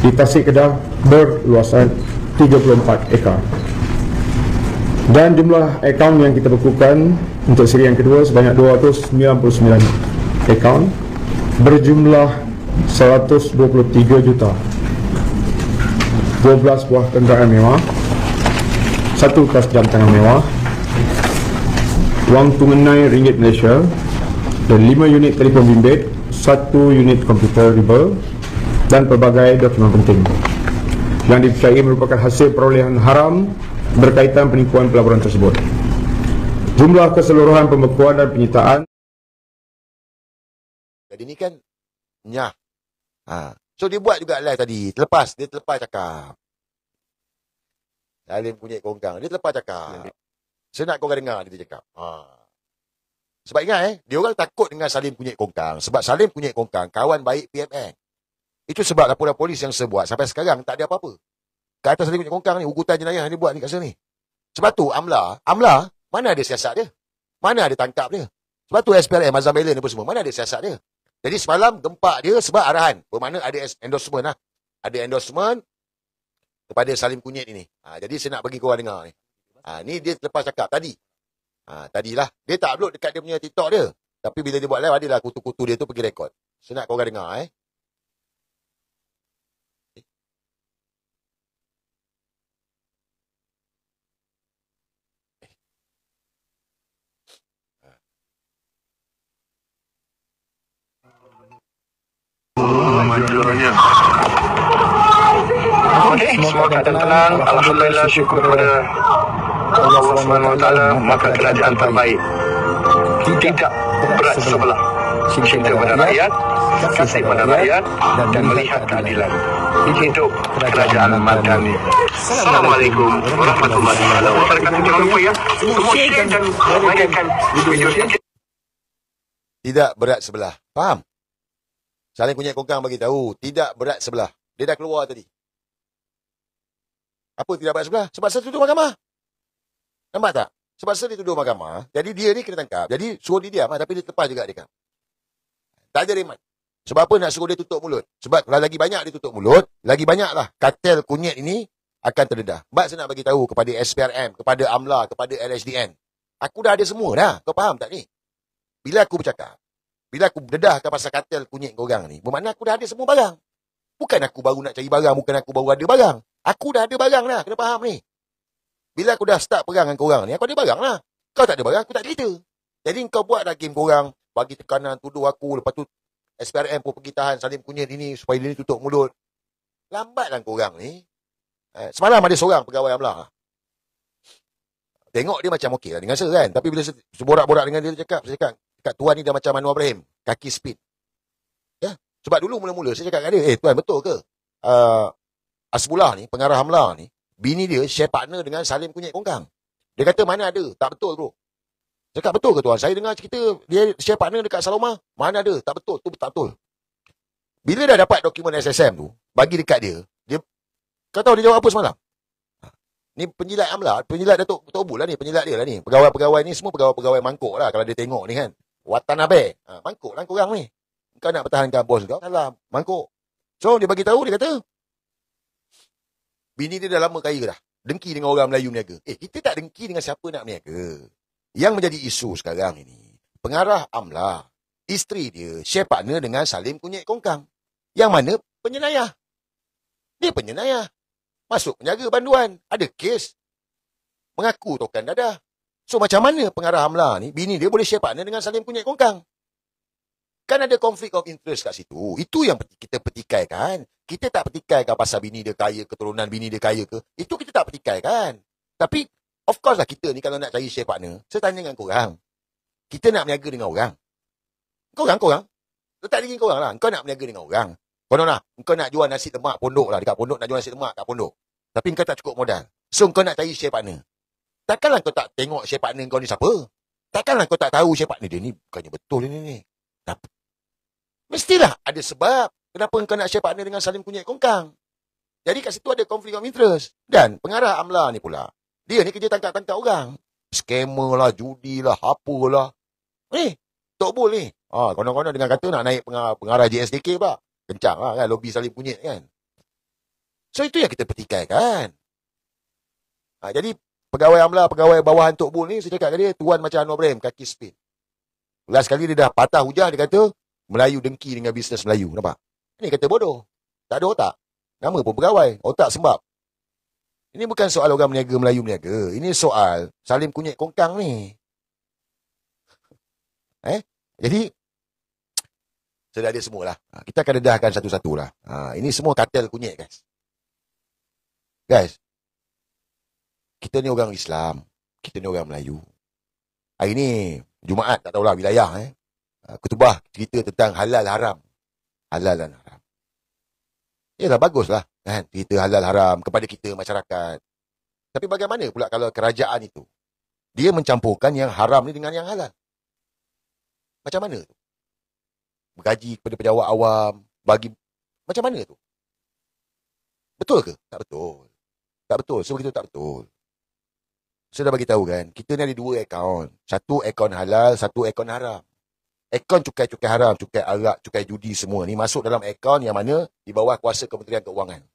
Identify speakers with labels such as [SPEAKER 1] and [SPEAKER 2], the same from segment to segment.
[SPEAKER 1] di Tasik Kedah berluasan 34 ekar. Dan jumlah akaun yang kita bekukan untuk siri yang kedua sebanyak 299 akaun berjumlah 123 juta, 12 buah kenderaan mewah, 1 tas jam tangan mewah, wang tunai ringgit Malaysia dan 5 unit telefon bimbit, 1 unit komputer riba dan pelbagai dokumen penting yang dipercayai merupakan hasil perolehan haram berkaitan penipuan pelaburan tersebut. Jumlah keseluruhan pembekuan dan penyitaan.
[SPEAKER 2] Jadi ni kan nyah. So dia buat juga live tadi. Dia terlepas cakap. Salim kunyit kongkang. Dia terlepas cakap. Saya nak korang dengar dia cakap. Sebab ingat dia orang takut dengan Salim kunyit kongkang. Sebab Salim kunyit kongkang kawan baik PMN. Itu sebab laporan polis yang saya buat sampai sekarang tak ada apa-apa. Ke atas Salim kunyit kongkang ni, ugutan jenayah yang dia buat ni kat sini. Sebab tu AMLA, mana ada siasat dia? Mana ada tangkap dia? Sebab tu SPLM, Azam Belen apa semua, mana ada siasat dia? Jadi semalam gempak dia sebab arahan. Bermakna ada endorsement lah. Ada endorsement kepada Salim kunyit ini. Jadi saya nak bagi korang dengar ni. Ni dia lepas cakap tadi. Tadilah. Dia tak upload dekat dia punya TikTok dia. Tapi bila dia buat live, adalah kutu-kutu dia tu pergi rekod. Saya nak korang dengar
[SPEAKER 3] Majuannya. Okey, semua keadaan tenang. Alhamdulillah, syukur kepada Allah SWT, maka kerajaan terbaik tidak berat sebelah. Cinta pada rakyat, kasih pada rakyat dan melihat keadilan. Hidup kerajaan madani. Assalamualaikum warahmatullahi wabarakatuh. Jangan lupa ya, semua share dan bagikan video ini.
[SPEAKER 2] Tidak berat sebelah. Faham? Salim kunyit kongkang bagi tahu, tidak berat sebelah. Dia dah keluar tadi. Apa tidak berat sebelah? Sebab saya tuduh mahkamah. Nampak tak? Sebab saya dituduh mahkamah, jadi dia ni kena tangkap. Jadi suruh dia diam, tapi dia lepas juga dia kan. Tak ada remat. Sebab apa nak suruh dia tutup mulut? Sebab kalau lagi banyak dia tutup mulut, lagi banyaklah kartel kunyit ini akan terdedah. Sebab saya nak bagi tahu kepada SPRM, kepada AMLA, kepada LHDN. Aku dah ada semua dah. Kau faham tak ni? Bila aku bercakap, bila aku dedahkan pasal kartel kunyit korang ni, bermakna aku dah ada semua barang. Bukan aku baru nak cari barang, bukan aku baru ada barang. Aku dah ada barang dah, kena faham ni. Bila aku dah start perang dengan korang ni, aku ada barang lah. Kau tak ada barang, aku tak cerita. Jadi kau buat dah game korang, bagi tekanan, tuduh aku, lepas tu SPRM pun pergi tahan Salim kunyit ini, supaya dia ni tutup mulut. Lambatlah korang ni. Semalam ada seorang pegawai AMLA. Tengok dia macam okey lah dengan saya kan. Tapi bila saya borak-borak dengan dia, saya cakap, kat tuan ni dah macam Anwar Ibrahim, kaki speed. Ya, sebab dulu mula-mula saya cakap kat dia, tuan betul ke? Asbullah ni, pengarah AMLA ni, bini dia share partner dengan Salim kunyit kongkang. Dia kata mana ada, tak betul bro. Cakap betul ke tuan? Saya dengar cerita dia share partner dekat Saloma, mana ada, tak betul, tu tak betul. Bila dah dapat dokumen SSM tu, bagi dekat dia, kau tahu dia jawab apa semalam? Ni penjilat AMLA, penjilat Datuk Tobul lah ni, penjilat dia lah ni. Pegawai-pegawai ni semua pegawai-pegawai mangkuk lah kalau dia tengok ni kan. Watanabe. Mangkuk lah korang ni. Kau nak pertahankan bos kau? Salah. Mangkuk. So, dia bagi tahu, dia kata, bini dia dah lama kaya dah. Dengki dengan orang Melayu meniaga. Kita tak dengki dengan siapa nak meniaga. Yang menjadi isu sekarang ini, pengarah AMLA, isteri dia, share partner dengan Salim kunyit kongkang. Yang mana penyenayah. Dia penyenayah. Masuk penjaga banduan. Ada kes. Mengaku tokan dadah. So macam mana pengarah AMLA ni, bini dia boleh share partner dengan Salim kunyit kongkang? Kan ada konflik of interest kat situ. Itu yang kita petikaikan. Kita tak petikaikan pasal bini dia kaya, keturunan bini dia kaya ke. Itu kita tak petikaikan. Tapi, of course lah kita ni kalau nak cari share partner, saya tanya dengan korang. Kita nak berniaga dengan orang. Korang. Letak diri korang lah. Kau nak berniaga dengan orang. Kau nak jual nasi lemak pondok lah. Dekat pondok nak jual nasi lemak kat pondok. Tapi kau tak cukup modal. So kau nak cari share partner. Takkanlah kau tak tengok share partner kau ni siapa? Takkanlah kau tak tahu share partner dia ni bukannya betul ni. Mestilah ada sebab kenapa kau nak share partner dengan Salim kunyit kongkang. Jadi kat situ ada konflik of interest. Dan pengarah AMLA ni pula, dia ni kerja tangkap-tangkap orang. Scammer lah, judi lah, apalah. Tok Bul ni. Konon-konon dengan kata nak naik pengarah JSDK pula. Kencang lah kan, lobby Salim kunyit kan. So itu yang kita petikaikan. Jadi pegawai amla, pegawai bawahan Tok Bul ni, saya cakap ke dia, tuan macam Anwar Ibrahim, kaki spin. Last kali dia dah patah hujah, dia kata, Melayu dengki dengan bisnes Melayu. Nampak? Ini kata bodoh. Tak ada otak. Nama pun pegawai. Otak sembab. Ini bukan soal orang meniaga Melayu meniaga. Ini soal salim kunyit kongkang ni. Jadi, sudah ada semualah. Kita akan dedahkan satu-satu lah. Ini semua kartel kunyit, guys. Guys, kita ni orang Islam. Kita ni orang Melayu. Hari ni, Jumaat, tak tahulah wilayah. Kutubah cerita tentang halal haram. Halal dan haram. Yalah, baguslah. Kan? Cerita halal haram kepada kita, masyarakat. Tapi bagaimana pula kalau kerajaan itu, dia mencampurkan yang haram ni dengan yang halal? Macam mana tu? Bergaji kepada pejabat awam, bagi... Macam mana tu? Betul ke? Tak betul. Tak betul. Sebab itu tak betul. Saya dah bagi tahu kan, kita ni ada 2 akaun. Satu akaun halal, satu akaun haram. Akaun cukai-cukai haram, cukai arak, cukai judi semua ni masuk dalam akaun yang mana di bawah kuasa Kementerian Keuangan.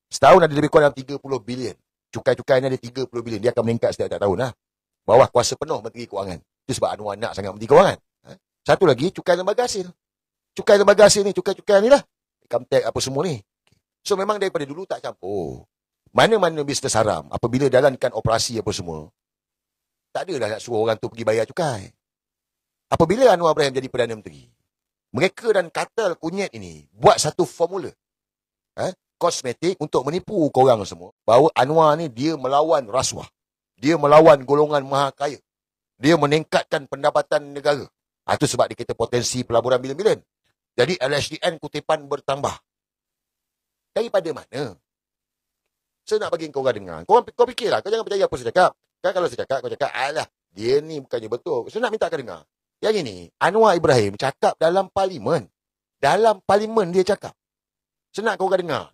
[SPEAKER 2] Setahun ada lebih kurang 30 bilion. Cukai-cukai ni ada 30 bilion. Dia akan meningkat setiap tahun lah. Bawah kuasa penuh Menteri Keuangan. Itu sebab Anwar nak sangat Menteri Keuangan. Satu lagi, cukai lembaga hasil. Cukai lembaga hasil ni, cukai-cukai ni lah. Income tax apa semua ni. So memang daripada dulu tak campur. Mana-mana bisnes haram, apabila jalankan operasi apa semua, tak adalah nak suruh orang tu pergi bayar cukai. Apabila Anwar Ibrahim jadi Perdana Menteri, mereka dan kartel kunyit ini buat satu formula kosmetik untuk menipu korang semua bahawa Anwar ni dia melawan rasuah. Dia melawan golongan maha kaya. Dia meningkatkan pendapatan negara. Itu sebab dia kata potensi pelaburan bilion-bilion. Jadi LHDN kutipan bertambah. Daripada mana? Saya nak bagi kau orang dengar. Kau fikirlah. Kau jangan percaya apa saya cakap. Kan kalau saya cakap, kau cakap, alah, dia ni bukannya betul. Saya nak minta kau dengar. Yang ini, Anwar Ibrahim cakap dalam parlimen. Dalam parlimen dia cakap. Saya nak kau orang dengar.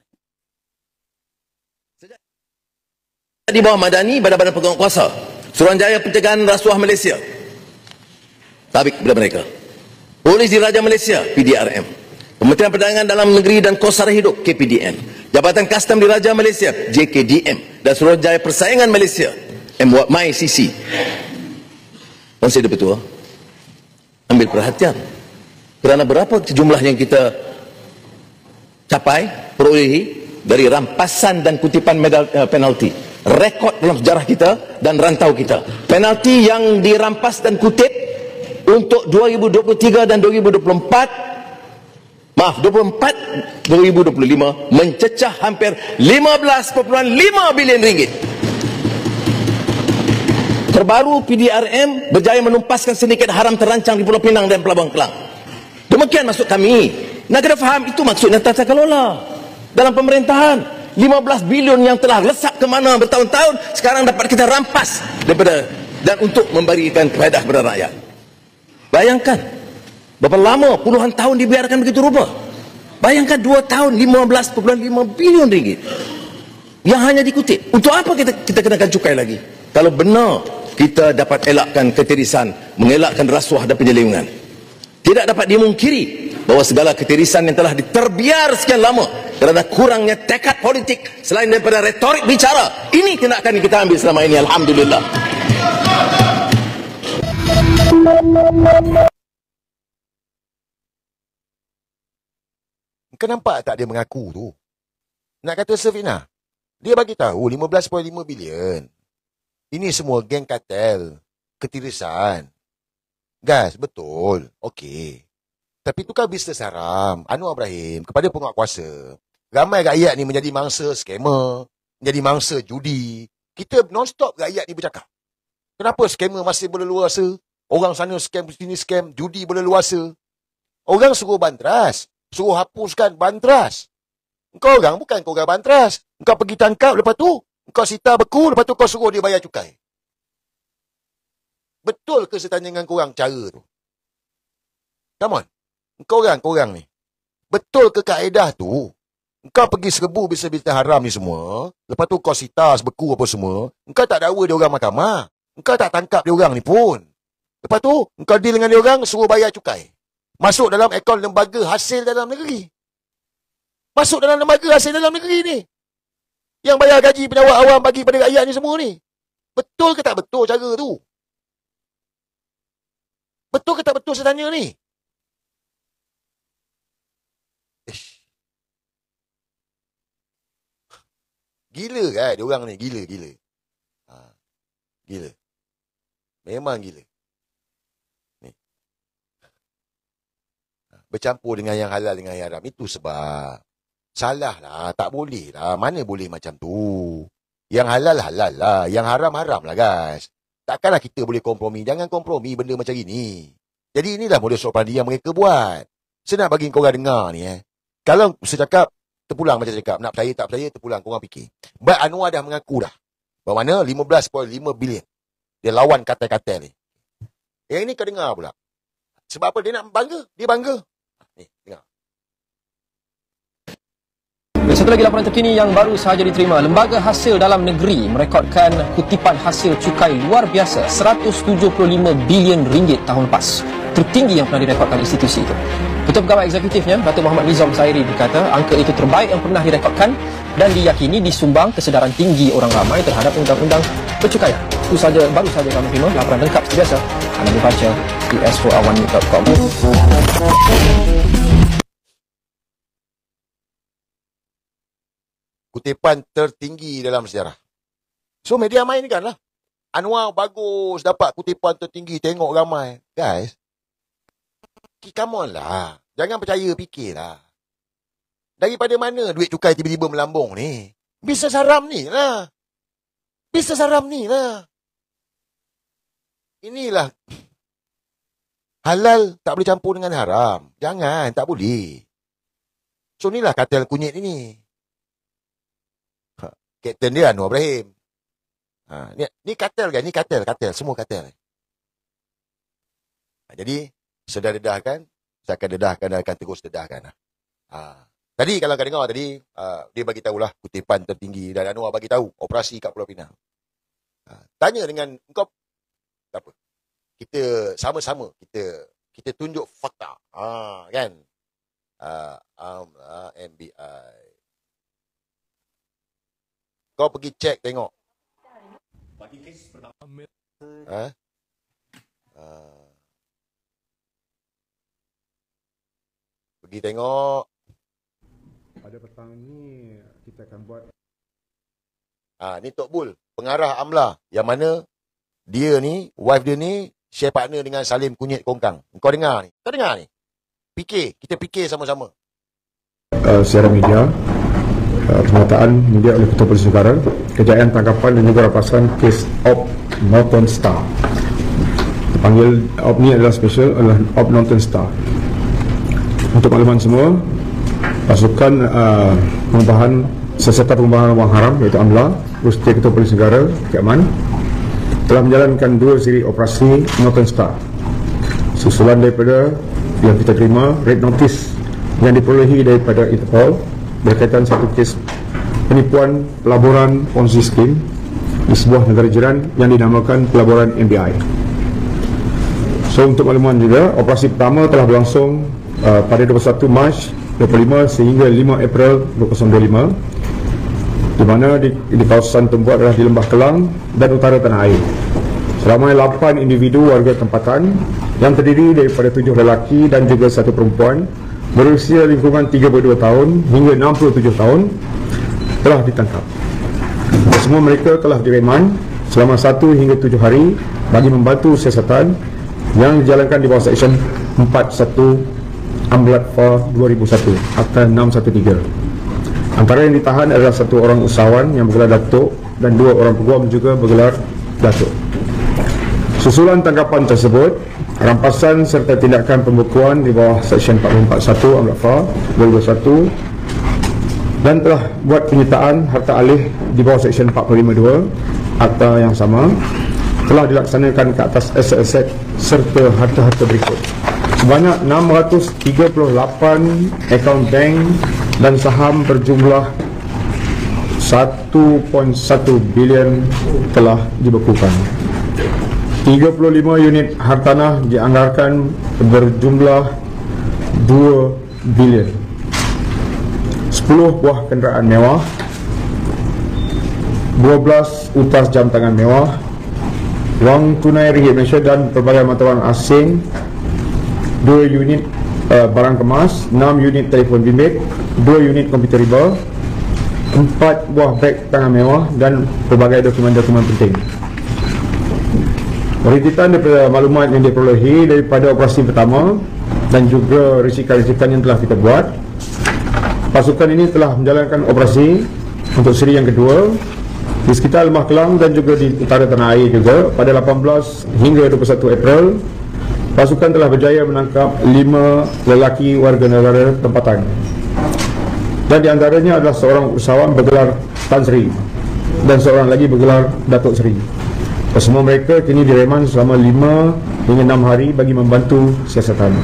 [SPEAKER 4] Di bawah Madani, Badan-Badan Pegang Kuasa, Suruhanjaya Pencegahan Rasuah Malaysia, tabik kepada mereka. Polis Diraja Malaysia, PDRM. Kementerian Perdagangan Dalam Negeri dan Kos Sara Hidup, KPDN. Jabatan Kastam Diraja Malaysia, JKDM. Dan Suruhanjaya Persaingan Malaysia, MYCC. Konsei Deputua, ambil perhatian. Kerana berapa jumlah yang kita capai, perolehi dari rampasan dan kutipan medal penalti. Rekod dalam sejarah kita dan rantau kita. Penalti yang dirampas dan kutip untuk 2023 dan 2024, maaf, 2025 mencecah hampir 15.5 bilion ringgit. Terbaru PDRM berjaya menumpaskan sindiket haram terancang di Pulau Pinang dan Pelabuhan Kelang. Demikian maksud kami. Nak kena faham itu maksudnya tata kelola dalam pemerintahan. 15 bilion yang telah lesak ke mana bertahun-tahun sekarang dapat kita rampas daripada dan untuk memberikan faedah kepada rakyat. Bayangkan berapa lama puluhan tahun dibiarkan begitu rupa. Bayangkan 2 tahun 15.5 bilion ringgit yang hanya dikutip. Untuk apa kita kenakan cukai lagi? Kalau benar kita dapat elakkan ketirisan, mengelakkan rasuah dan penyelewengan. Tidak dapat dimungkiri bahawa segala ketirisan yang telah diterbiar sekian lama kerana kurangnya tekad politik selain daripada retorik bicara, ini tindakan yang kita ambil selama ini. Alhamdulillah.
[SPEAKER 2] Kau nampak tak dia mengaku tu? Nak kata Safina, dia bagi tahu 15.5 bilion. Ini semua geng kartel, ketirisan. Guys, betul. Okey. Tapi itu kan bisnes haram. Anwar Ibrahim kepada penguatkuasa. Ramai rakyat ni menjadi mangsa skamer, menjadi mangsa judi. Kita non-stop rakyat ni bercakap. Kenapa skamer masih berleluasa? Orang sana scam, sini scam, judi berleluasa. Orang suruh bantras, suruh hapuskan bantras. Engkau orang bukan kau orang bantras. Engkau pergi tangkap, lepas tu engkau sita beku, lepas tu kau suruh dia bayar cukai. Betul ke saya tanya dengan korang cara tu? Come on. Korang ni. Betul ke kaedah tu? Engkau pergi serbu bisnes-bisnes haram ni semua. Lepas tu kau sita beku apa semua. Engkau tak dakwa dia orang mahkamah. Engkau tak tangkap dia orang ni pun. Lepas tu, engkau deal dengan dia orang, suruh bayar cukai. Masuk dalam akaun lembaga hasil dalam negeri. Masuk dalam lembaga hasil dalam negeri ni. Yang bayar gaji penjawat awam bagi pada rakyat ni semua ni. Betul ke tak betul cara tu? Betul ke tak betul saya tanya ni? Ish. Gila kan dia orang ni, gila. Gila. Memang gila. Ni. Bercampur dengan yang halal dengan yang haram. Itu sebab salah lah, tak boleh lah. Mana boleh macam tu? Yang halal lah, yang haram lah guys. Takkanlah kita boleh kompromi. Jangan kompromi benda macam ini. Jadi inilah modus operandi yang mereka buat. Saya nak bagi korang dengar ni Kalau saya cakap, terpulang macam cakap. Nak percaya tak percaya, terpulang. Korang fikir. Baik Anwar dah mengaku dah. Bahawa mana 15.5 bilion. Dia lawan katil-katil ni. Yang ini kau dengar pula. Sebab apa? Dia nak bangga. Dia bangga. Ni, dengar.
[SPEAKER 5] Satu lagi laporan terkini yang baru sahaja diterima. Lembaga Hasil Dalam Negeri merekodkan kutipan hasil cukai luar biasa 175 bilion ringgit tahun lepas. Tertinggi yang pernah direkodkan institusi itu. Ketua Pegawai Eksekutifnya, Datuk Muhammad Nizam Zairi berkata, angka itu terbaik yang pernah direkodkan dan diyakini disumbang kesedaran tinggi orang ramai terhadap undang-undang percukaian. Itu saja, baru saja kami terima laporan lengkap seperti biasa. Anda dibaca di s4awannews.com.
[SPEAKER 2] Kutipan tertinggi dalam sejarah. So media mainkan lah. Anwar bagus dapat kutipan tertinggi, tengok ramai. Guys, come on lah. Jangan percaya, fikirlah. Daripada mana duit cukai tiba-tiba melambung ni? Bisnes haram ni lah. Bisnes haram ni lah. Inilah. Halal tak boleh campur dengan haram. Jangan, tak boleh. So inilah katil kunyit ini. Kapten dia Anwar Ibrahim. Ni katil kan? Ni katil. Semua katil. Jadi, sudah dedahkan. Saya akan dedahkan dan akan terus dedahkan. Tadi kalau kau dengar tadi, dia bagi tahulah kutipan tertinggi dan Anwar bagi tahu operasi kat Pulau Pinang. Tanya dengan kau apa? Kita sama-sama kita tunjuk fakta. Kan? MBI. Kau pergi cek tengok. Pergi tengok.
[SPEAKER 1] Pada petang ni kita akan buat.
[SPEAKER 2] Ni Tok Bul, pengarah AMLA. Yang mana dia ni, wife dia ni share partner dengan Salim Kunyit Kongkang. Kau dengar ni. Kita fikir sama-sama.
[SPEAKER 1] Secara media, pernyataan media oleh Ketua Polis Negara, kejayaan tangkapan dan juga rapasan kes Op Northern Star. Dipanggil Op ni adalah special, adalah Op Northern Star. Untuk makluman semua, pasukan siasatan pengubahan wang haram iaitu AMLA, Rustia Ketua Polis Negara, Keaman, telah menjalankan 2 siri operasi Northern Star. Susulan daripada yang kita terima red notice yang diperolehi daripada Interpol berkaitan satu kes penipuan pelaburan Ponzi scheme di sebuah negara jiran yang dinamakan pelaburan MBI. So untuk makluman juga, operasi pertama telah berlangsung pada 21 Mac 25 sehingga 5 April 2025, di mana di kawasan tempat adalah di Lembah Kelang dan utara tanah air. Seramai 8 individu warga tempatan yang terdiri daripada 7 lelaki dan juga 1 perempuan berusia lingkungan 32 tahun hingga 67 tahun telah ditangkap. Semua mereka telah direman selama 1 hingga 7 hari bagi membantu siasatan yang dijalankan di bawah Seksyen 41 Amlat FA 2001 Akta 613. Antara yang ditahan adalah 1 orang usahawan yang bergelar Datuk dan 2 orang peguam juga bergelar Datuk. Susulan tangkapan tersebut, rampasan serta tindakan pembekuan di bawah Seksyen 441 Amlat FA 2021 dan telah buat penyitaan harta alih di bawah Seksyen 452 Akta yang sama telah dilaksanakan ke atas aset-aset serta harta-harta berikut. Sebanyak 638 akaun bank dan saham berjumlah 1.1 bilion telah dibekukan. 35 unit hartanah dianggarkan berjumlah 2 bilion. 10 buah kenderaan mewah, 12 utas jam tangan mewah, wang tunai ringgit Malaysia dan pelbagai mata wang asing, 2 unit barang kemas, 6 unit telefon bimbit, 2 unit komputer riba, 4 buah beg tangan mewah dan pelbagai dokumen-dokumen penting. Rintitan daripada maklumat yang diperolehi daripada operasi pertama dan juga risikan-risikan yang telah kita buat, pasukan ini telah menjalankan operasi untuk seri yang kedua di sekitar Lemah Kelang dan juga di utara tanah air juga. Pada 18 hingga 21 April, pasukan telah berjaya menangkap 5 lelaki warga negara tempatan, dan di antaranya adalah seorang usahawan bergelar Tan Sri dan seorang lagi bergelar Datuk Seri. Semua mereka kini direman selama 5 hingga 6 hari bagi membantu siasatan.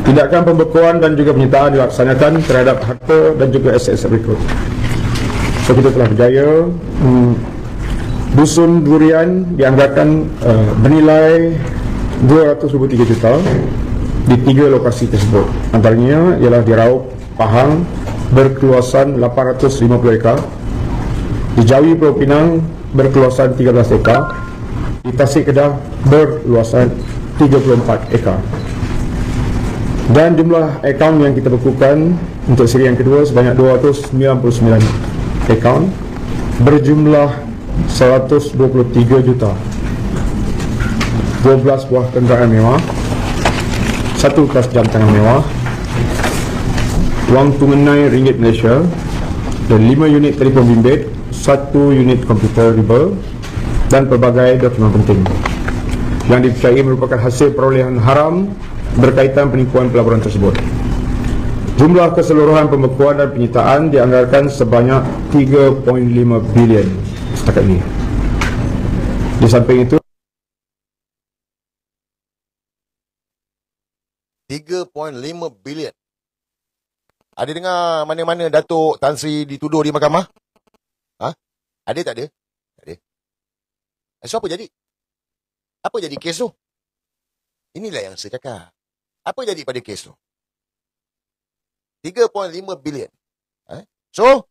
[SPEAKER 1] Tindakan pembekuan dan juga penyitaan dilaksanakan terhadap harta dan juga aset rekrut. So kita telah berjaya. Dusun durian dianggarkan bernilai 223 juta di 3 lokasi tersebut. Antaranya ialah di Raub, Pahang berkeluasan 850 ekar, di Jawi Pulau Pinang berkeluasan 13 ekar, di Tasik Kedah berluasan 34 ekar. Dan jumlah akaun yang kita bekukan untuk seri yang kedua sebanyak 299 akaun berjumlah 123 juta, 12 buah kenderaan mewah, 1 tas jam tangan mewah, wang tunai ringgit Malaysia dan 5 unit telefon bimbit, 1 unit komputer riba dan pelbagai dokumen penting yang dipercayai merupakan hasil perolehan haram berkaitan penipuan pelaburan tersebut. Jumlah keseluruhan pembekuan dan penyitaan dianggarkan sebanyak 3.5 bilion setakat ini. Di samping itu,
[SPEAKER 2] 3.5 bilion. Ada dengar mana-mana Datuk Tan Sri dituduh di mahkamah? Ha? Ada tak ada? Tak ada. So apa jadi? Apa jadi kes tu? Inilah yang saya cakap. Apa jadi pada kes tu? 3.5 bilion. So,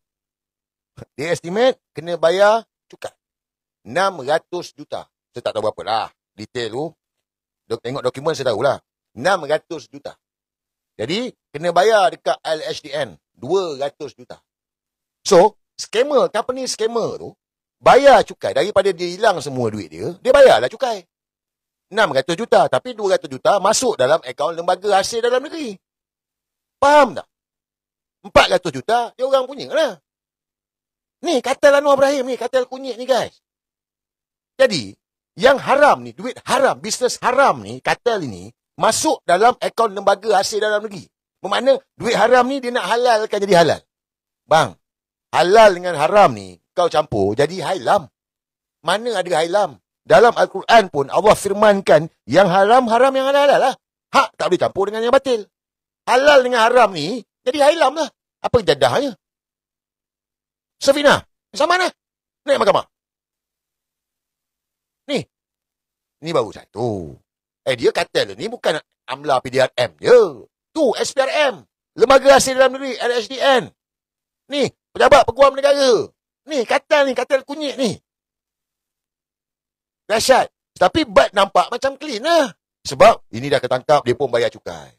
[SPEAKER 2] dia estimate kena bayar cukai 600 juta. Saya tak tahu berapa lah detail tu. Tengok dokumen saya tahulah. 600 juta. Jadi, kena bayar dekat LHDN 200 juta. So, scammer, company scammer tu bayar cukai. Daripada dia hilang semua duit dia, dia bayarlah cukai 600 juta. Tapi 200 juta masuk dalam akaun lembaga hasil dalam negeri. Faham tak? 400 juta dia orang punya lah. Ni katil Anwar Ibrahim ni, katil kunyit ni guys. Jadi, yang haram ni, duit haram, bisnes haram ni, katil ini masuk dalam akaun lembaga hasil dalam negeri. Bermakna duit haram ni dia nak halalkan jadi halal. Bang, halal dengan haram ni kau campur jadi hailam. Mana ada hailam? Dalam Al-Quran pun Allah firmankan yang haram, haram yang halal lah. Hak tak boleh campur dengan yang batil. Halal dengan haram ni jadi hailam lah. Apa jadahnya? Safina, sama mana? Naik mahkamah. Ni baru satu. Dia kata ni bukan amla PDRM je. Tu SPRM. Lembaga Hasil Dalam Negeri, LHDN. Ni, pejabat peguam negara. Ni, katil kunyit ni. Dahsyat. Tapi bad nampak macam clean lah. Sebab ini dah ketangkap, dia pun bayar cukai.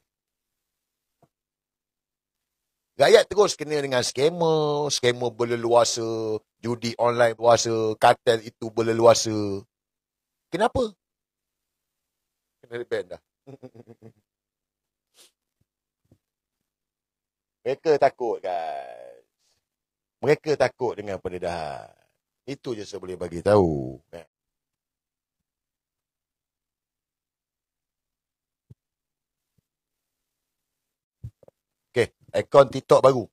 [SPEAKER 2] Rakyat terus kena dengan scammer berleluasa, judi online berleluasa, katil itu berleluasa. Kenapa? Kena ban dah. Mereka takut, guys. Mereka takut dengan pendedahan. Itu je saya boleh bagi tahu. Okey, akaun TikTok baru.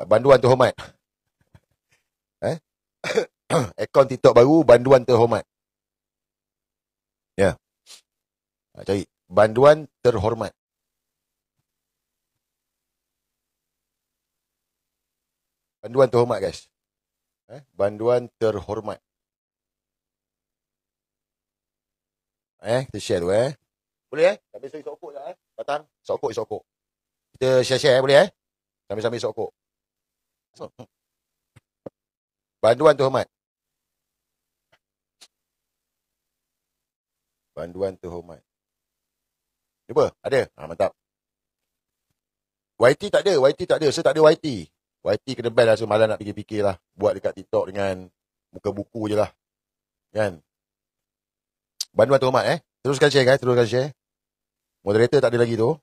[SPEAKER 2] Banduan terhormat. Akaun TikTok baru, banduan terhormat. Ya. Cari banduan terhormat. Banduan terhormat, guys. Banduan terhormat. Kita share dulu, Boleh, Sambil sokok lah, Batang. Sokok. Kita share boleh, Sambil sokok. Banduan terhormat. Panduan terhormat. Cuba, ada? Mantap. YT tak ada. Saya tak ada YT. YT kena ban lah, semalam nak fikir-fikir lah. Buat dekat TikTok dengan muka buku je lah. Kan? Panduan terhormat Teruskan share guys, teruskan share. Moderator tak ada lagi tu.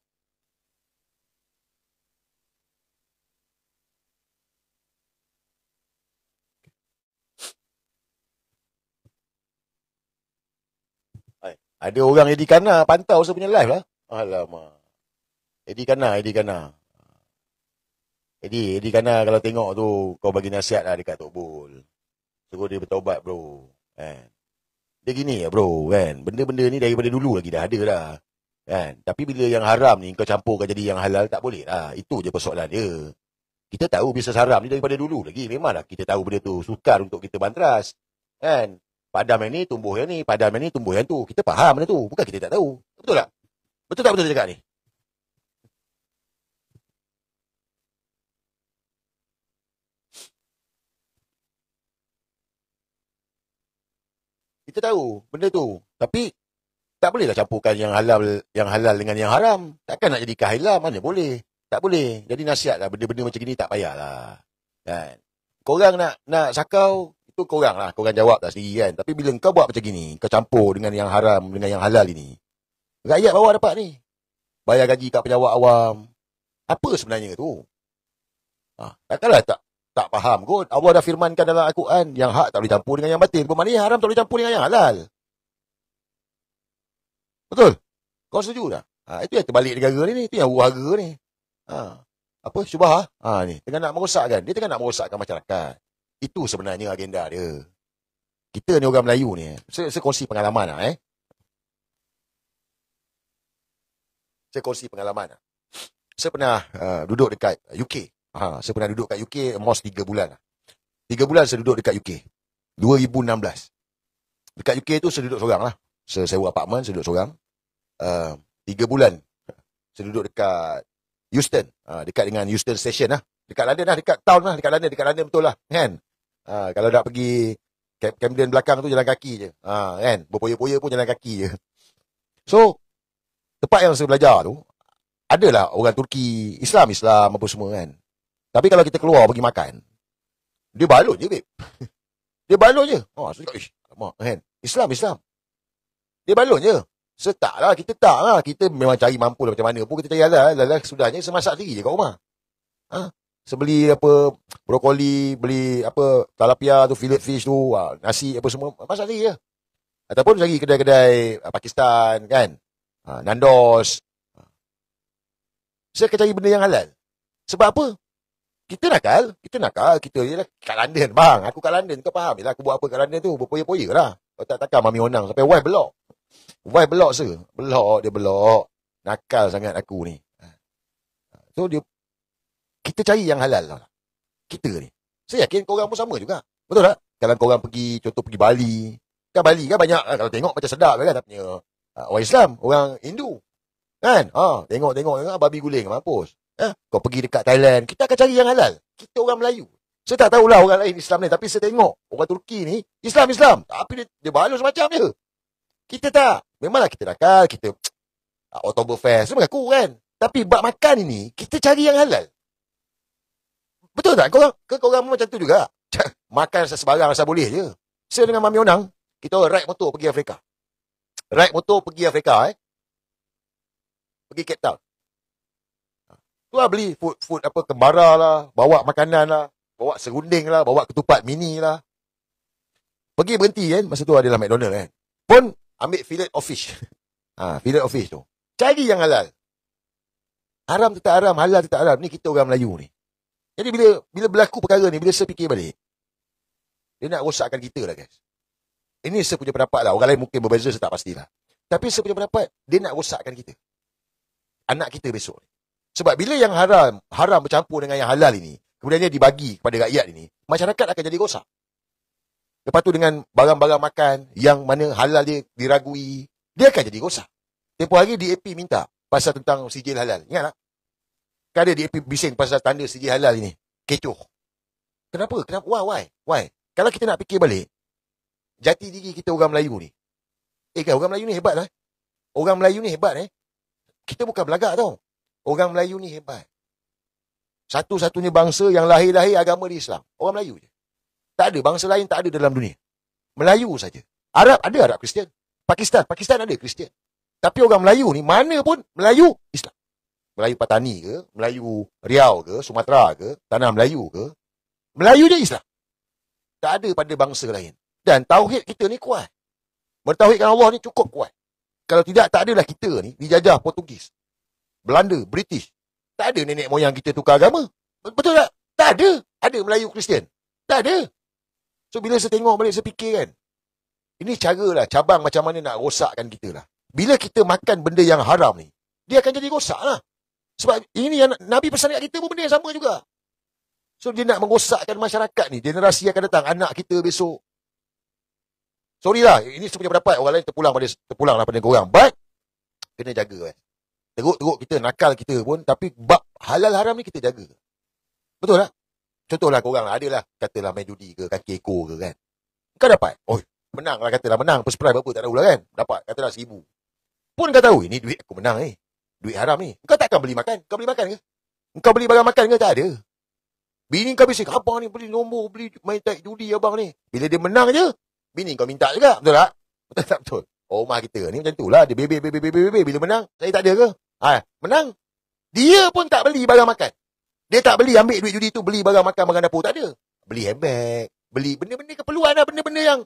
[SPEAKER 2] Ada orang Eddie Kana pantau saya punya live lah. Alamak. Eddie Kana. Eddie Kana kalau tengok tu, kau bagi nasihat lah dekat Tok Bul. Suruh dia bertaubat bro. Kan? Dia gini ya bro. Kan? Benda-benda ni daripada dulu lagi dah ada dah. Kan? Tapi bila yang haram ni kau campurkan jadi yang halal, tak boleh lah. Itu je persoalan dia. Kita tahu bisnes haram ni daripada dulu lagi. Memanglah kita tahu benda tu sukar untuk kita bantras. Kan? Padam yang ni tumbuh yang ni, padam yang ni tumbuh yang tu. Kita faham benda tu. Bukan kita tak tahu. Betul tak? Betul tak betul dia cakap ni? Kita tahu benda tu. Tapi tak bolehlah campurkan yang halal dengan yang haram. Takkan nak jadi kahilah, mana boleh. Tak boleh. Jadi nasihatlah, benda-benda macam ni tak payahlah. Kan? Korang nak sakau, itu korang lah. Korang jawab tak sendiri kan. Tapi bila kau buat macam gini, kau campur dengan yang haram, dengan yang halal ini, rakyat bawah dapat ni. Bayar gaji kat pejabat awam. Apa sebenarnya tu? Takkanlah tak faham kot. Allah dah firmankan dalam Al-Quran, yang hak tak boleh campur dengan yang batil. Bermakna yang haram tak boleh campur dengan yang halal. Betul? Kau setuju tak? Itu yang terbalik negara ni. Itu yang huru-hara ni. Apa? Syubhah? Ni. Tengah nak merosakkan. Dia tengah nak merosakkan masyarakat. Itu sebenarnya agenda dia. Kita ni orang Melayu ni. Saya kongsi pengalaman lah. Saya kongsi pengalaman. Saya pernah duduk dekat UK. Saya pernah duduk kat UK almost 3 bulan. 3 bulan saya duduk dekat UK. 2016. Dekat UK tu saya duduk seorang lah. Saya sewa apartmen, saya duduk seorang. 3 bulan saya duduk dekat Euston. Dekat dengan Euston Station lah. Dekat London lah, dekat town lah. Dekat London betul lah. Kan? Kalau nak pergi Camden belakang tu jalan kaki je. Kan? Berpoya-poya pun jalan kaki je. So, tempat yang saya belajar tu, adalah orang Turki, Islam apa semua kan. Tapi kalau kita keluar pergi makan, dia balon je, babe. Dia balon je. So cakap, alamak, kan? Islam. Dia balon je. Kita tak lah. Kita memang cari mampu lah macam mana pun. Kita cari halal. Sudahnya, saya masak sendiri je kat rumah. Saya beli apa, brokoli, beli apa, talapia tu, fillet fish tu, nasi apa semua, masak sendiri je. Ataupun cari kedai-kedai Pakistan, kan? Nandos. Saya akan cari benda yang halal. Sebab apa? Kita nakal. Kita je lah kat London, bang. Aku kat London, kau faham? Yelah, aku buat apa kat London tu? Berpoya-poya lah. Kau takkan Mami Onang sampai wife belok. Wife belok se. Dia belok. Nakal sangat aku ni. So, kita cari yang halal lah. Kita ni. Saya yakin korang pun sama juga. Betul tak? Kalau korang pergi, contoh pergi Bali. Kan Bali kan banyak, kalau tengok macam sedap kan. Tak punya orang Islam, orang Hindu. Kan? Tengok babi guling, mampus. Kau pergi dekat Thailand, kita akan cari yang halal. Kita orang Melayu. Saya tak tahulah orang lain Islam ni, tapi saya tengok orang Turki ni Islam. Tapi dia balus macam je. Kita tak. Memanglah kita nakal, kita Oktoberfest, semua mengaku kan. Tapi bab makan ini, kita cari yang halal. Betul tak? Korang macam tu juga. Makan sebarang asal boleh je. Saya dengan Mami Onang, kita ride motor pergi Afrika. Pergi Cape Town. Tu lah beli food apa, kembara lah, bawa makanan lah, bawa serunding lah, bawa ketupat mini lah. Pergi berhenti kan, masa tu adalah McDonald kan. Pun ambil fillet of fish. Fillet of fish tu. Cari yang halal. Haram tetap haram, halal tetap haram. Ni kita orang Melayu ni. Jadi bila berlaku perkara ni, bila saya fikir balik, dia nak rosakkan kita lah guys. Ini saya punya pendapat lah. Orang lain mungkin berbeza, saya tak pastilah. Tapi saya punya pendapat, dia nak rosakkan kita. Anak kita besok ni. Sebab bila yang haram bercampur dengan yang halal ini, kemudian dia dibagi kepada rakyat ini, masyarakat akan jadi rosak. Lepas tu dengan barang-barang makan yang mana halal dia diragui, dia akan jadi rosak. Tempoh hari DAP minta pasal tentang sijil halal. Ingat tak? Kan ada DAP bising pasal tanda sijil halal ini. Kecoh. Kenapa? Why? Kalau kita nak fikir balik, jati diri kita orang Melayu ni, Kan orang Melayu ni hebat lah. Orang Melayu ni hebat Kita bukan belagak tau. Orang Melayu ni hebat. Satu-satunya bangsa yang lahir-lahir agama di Islam. Orang Melayu je. Tak ada bangsa lain, tak ada dalam dunia. Melayu saja. Arab ada Arab Kristian. Pakistan ada Kristian. Tapi orang Melayu ni mana pun Melayu Islam. Melayu Patani ke, Melayu Riau ke, Sumatera ke, Tanah Melayu ke, Melayu je Islam. Tak ada pada bangsa lain. Dan tauhid kita ni kuat. Bertauhidkan Allah ni cukup kuat. Kalau tidak, tak adalah kita ni dijajah Portugis, Belanda, British. Tak ada nenek moyang kita tukar agama. Betul tak? Tak ada. Ada Melayu Kristian. Tak ada. So, bila saya tengok balik, saya fikir kan, ini caralah, cabang macam mana nak rosakkan kita lah. Bila kita makan benda yang haram ni, dia akan jadi rosak lah. Sebab ini yang Nabi pesan kat kita pun benda yang sama juga. So, dia nak merosakkan masyarakat ni. Generasi yang akan datang, anak kita besok. Sorry lah, ini saya punya pendapat. Orang lain terpulang lah pada korang. But, kena jaga. Teruk-teruk kita, nakal kita pun, tapi bab halal haram ni kita jaga. Betul tak? Contohlah korang lah, adalah katalah main judi ke, kaki ekor ke kan. Kau dapat, menang lah katalah menang, first prize berapa tak tahulah kan. Dapat, katalah 1,000. Pun kau tahu, ini duit aku menang ni. Duit haram ni. Kau takkan beli makan? Kau beli makan ke? Kau beli barang makan ke? Tak ada. Bini kau bisik, abang ni beli nombor, beli main tak judi abang ni. Bila dia menang je, bini kau minta juga. Betul tak? Betul tak betul? Rumah kita ni macam tu lah. Dia bebe. Bila menang, saya tak ada ke? Menang. Dia pun tak beli barang makan. Dia tak beli, ambil duit judi tu, beli barang makan, barang dapur. Tak ada. Beli handbag. Beli benda-benda keperluan lah. Benda-benda yang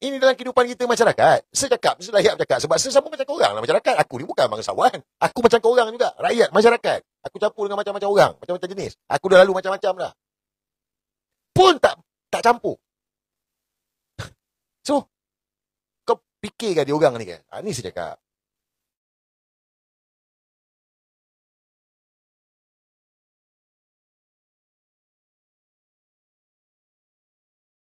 [SPEAKER 2] ini dalam kehidupan kita masyarakat. Saya layak bercakap. Sebab saya sama macam korang lah masyarakat. Aku ni bukan bangsawan. Aku macam korang juga. Rakyat, masyarakat. Aku campur dengan macam-macam orang. Macam-macam jenis. Aku dah lalu macam-macam dah. Pun tak campur. So, kau fikirkan dia orang ni kan. Ni saya cakap.